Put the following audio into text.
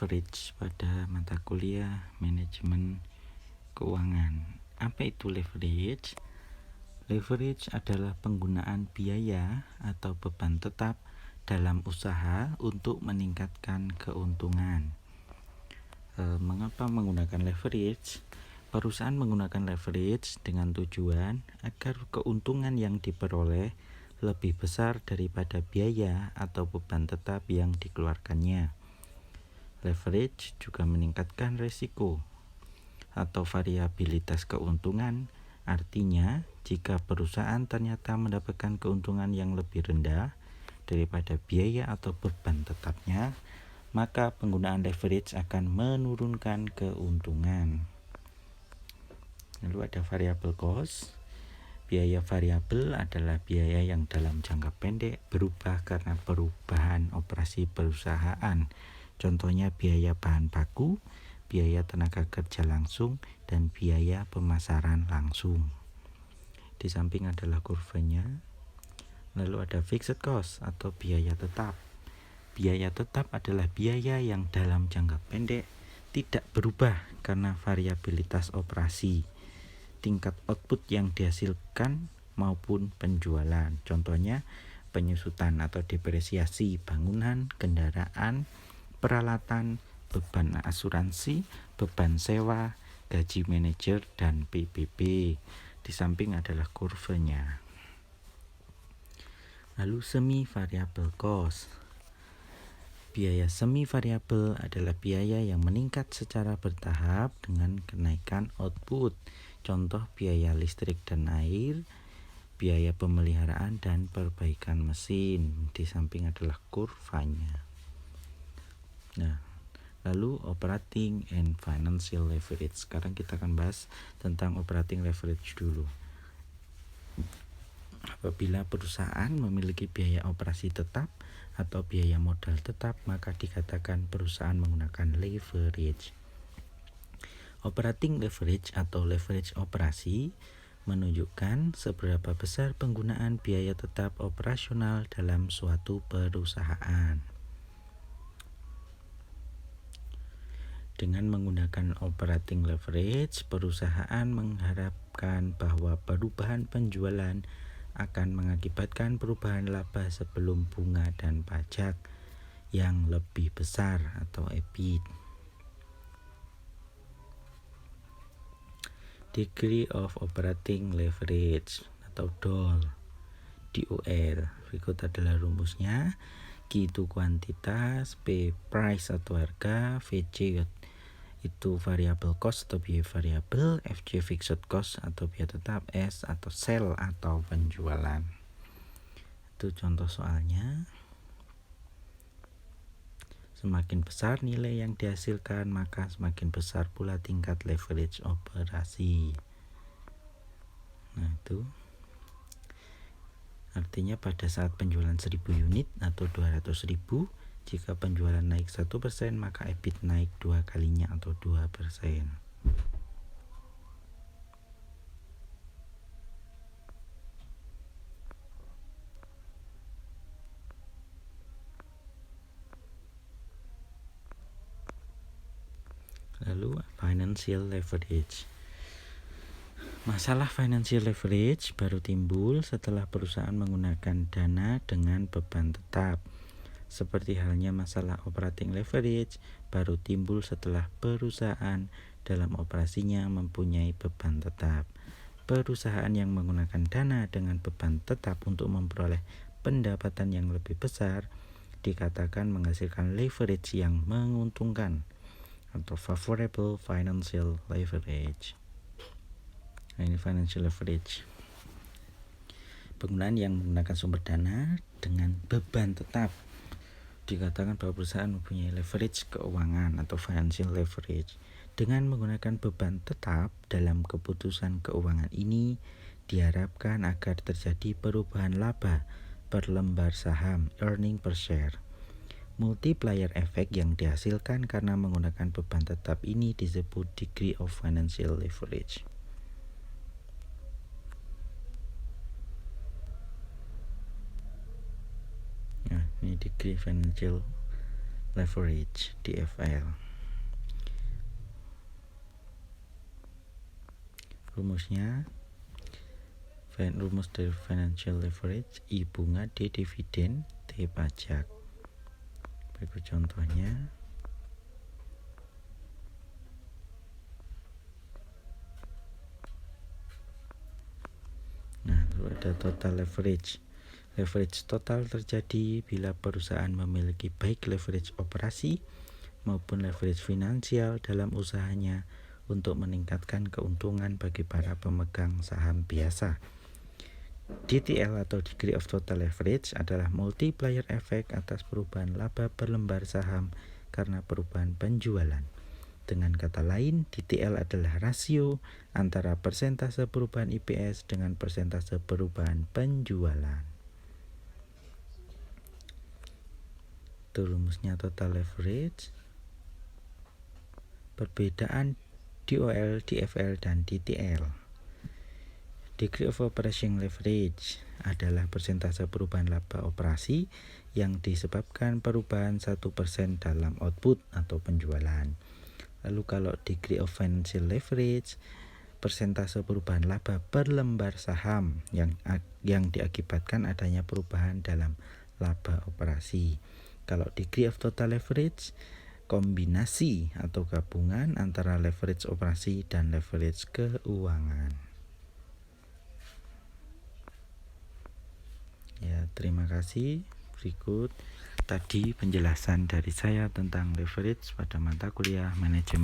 leverage pada mata kuliah manajemen keuangan. Apa itu leverage? Leverage adalah penggunaan biaya atau beban tetap dalam usaha untuk meningkatkan keuntungan. Mengapa menggunakan leverage? Perusahaan menggunakan leverage dengan tujuan agar keuntungan yang diperoleh lebih besar daripada biaya atau beban tetap yang dikeluarkannya. Leverage juga meningkatkan risiko atau variabilitas keuntungan. Artinya, jika perusahaan ternyata mendapatkan keuntungan yang lebih rendah daripada biaya atau beban tetapnya, maka penggunaan leverage akan menurunkan keuntungan. Lalu ada variable cost. Biaya variabel adalah biaya yang dalam jangka pendek berubah karena perubahan operasi perusahaan. Contohnya biaya bahan baku, biaya tenaga kerja langsung, dan biaya pemasaran langsung. Di samping adalah kurvanya. Lalu ada fixed cost atau biaya tetap. Biaya tetap adalah biaya yang dalam jangka pendek tidak berubah karena variabilitas operasi, tingkat output yang dihasilkan maupun penjualan. Contohnya penyusutan atau depresiasi bangunan, kendaraan, peralatan, beban asuransi, beban sewa, gaji manajer, dan PBB. Di samping adalah kurvanya. Lalu semi variable cost. Biaya semi variabel adalah biaya yang meningkat secara bertahap dengan kenaikan output. Contoh biaya listrik dan air, biaya pemeliharaan dan perbaikan mesin. Di samping adalah kurvanya. Nah, lalu operating and financial leverage. Sekarang kita akan bahas tentang operating leverage dulu. Apabila perusahaan memiliki biaya operasi tetap atau biaya modal tetap, maka dikatakan perusahaan menggunakan leverage. Operating leverage atau leverage operasi menunjukkan seberapa besar penggunaan biaya tetap operasional dalam suatu perusahaan. Dengan menggunakan operating leverage, perusahaan mengharapkan bahwa perubahan penjualan akan mengakibatkan perubahan laba sebelum bunga dan pajak yang lebih besar atau EBIT. Degree of operating leverage atau DOL. DOL. Berikut adalah rumusnya. Q itu kuantitas, P price atau harga, VC itu variable cost atau biaya variabel, FJ fixed cost atau biaya tetap, S atau sell atau penjualan. Itu contoh soalnya. Semakin besar nilai yang dihasilkan, maka semakin besar pula tingkat leverage operasi. Nah, itu artinya pada saat penjualan 1000 unit atau 200.000, jika penjualan naik 1%, maka EBIT naik 2 kalinya atau 2%. Lalu financial leverage. Masalah financial leverage baru timbul setelah perusahaan menggunakan dana dengan beban tetap. Seperti halnya masalah operating leverage baru timbul setelah perusahaan dalam operasinya mempunyai beban tetap. Perusahaan yang menggunakan dana dengan beban tetap untuk memperoleh pendapatan yang lebih besar dikatakan menghasilkan leverage yang menguntungkan atau favorable financial leverage. Nah, ini financial leverage. Penggunaan yang menggunakan sumber dana dengan beban tetap. Dikatakan bahwa perusahaan mempunyai leverage keuangan atau financial leverage. Dengan menggunakan beban tetap dalam keputusan keuangan ini, diharapkan agar terjadi perubahan laba per lembar saham, earning per share. Multiplier effect yang dihasilkan karena menggunakan beban tetap ini disebut degree of financial leverage. Nah, ini degree financial leverage DFL. Rumusnya, rumus dari financial leverage, I bunga, D dividen, T pajak. Berikut contohnya. Nah, lalu ada total leverage. Leverage total terjadi bila perusahaan memiliki baik leverage operasi maupun leverage finansial dalam usahanya untuk meningkatkan keuntungan bagi para pemegang saham biasa. DTL atau Degree of Total Leverage adalah multiplier effect atas perubahan laba per lembar saham karena perubahan penjualan. Dengan kata lain, DTL adalah rasio antara persentase perubahan IPS dengan persentase perubahan penjualan. Itu rumusnya total leverage. Perbedaan DOL, DFL, dan DTL. Degree of Operation Leverage adalah persentase perubahan laba operasi yang disebabkan perubahan 1% dalam output atau penjualan. Lalu kalau Degree of Financial Leverage, persentase perubahan laba per lembar saham yang diakibatkan adanya perubahan dalam laba operasi. Kalau Degree of Total Leverage, kombinasi atau gabungan antara leverage operasi dan leverage keuangan. Ya, terima kasih. Berikut tadi penjelasan dari saya tentang leverage pada mata kuliah manajemen